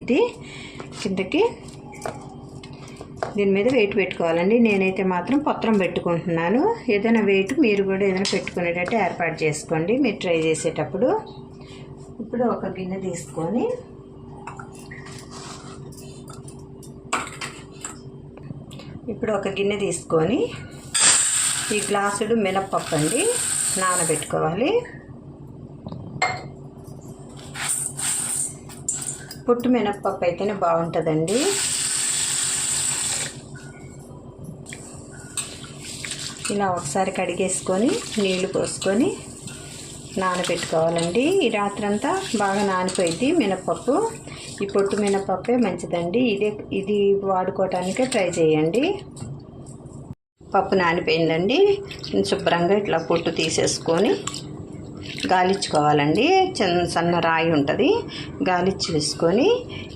ఇది కిందకి దీని మీద వెయిట్ పెట్టుకోవాలండి. నేనైతే మాత్రం పత్రం పెట్టుకుంటున్నాను. ఏదైనా వెయిట్ మీరు కూడా ఏదైనా పెట్టుకునేటట్టు ఏర్పాటు చేసుకోండి మీరు ట్రై చేసేటప్పుడు. ఇప్పుడు ఒక గిన్నె తీసుకొని ఈ గ్లాసుడు మినప్పప్పు అండి నానబెట్టుకోవాలి. పుట్టు మినప్పప్పు అయితేనే బాగుంటుందండి. ఇలా ఒకసారి కడిగేసుకొని నీళ్లు పోసుకొని నానబెట్టుకోవాలండి. ఈ రాత్రంతా బాగా నానిపోయింది మినప్పప్పు. ఈ పొట్టు మినప్పప్పే మంచిదండి. ఇది వాడుకోవటానికే ట్రై చేయండి. పప్పు నానిపోయిందండి. శుభ్రంగా ఇట్లా పొట్టు తీసేసుకొని గాలించుకోవాలండి. సన్న రాయి ఉంటుంది, గాలించేసుకొని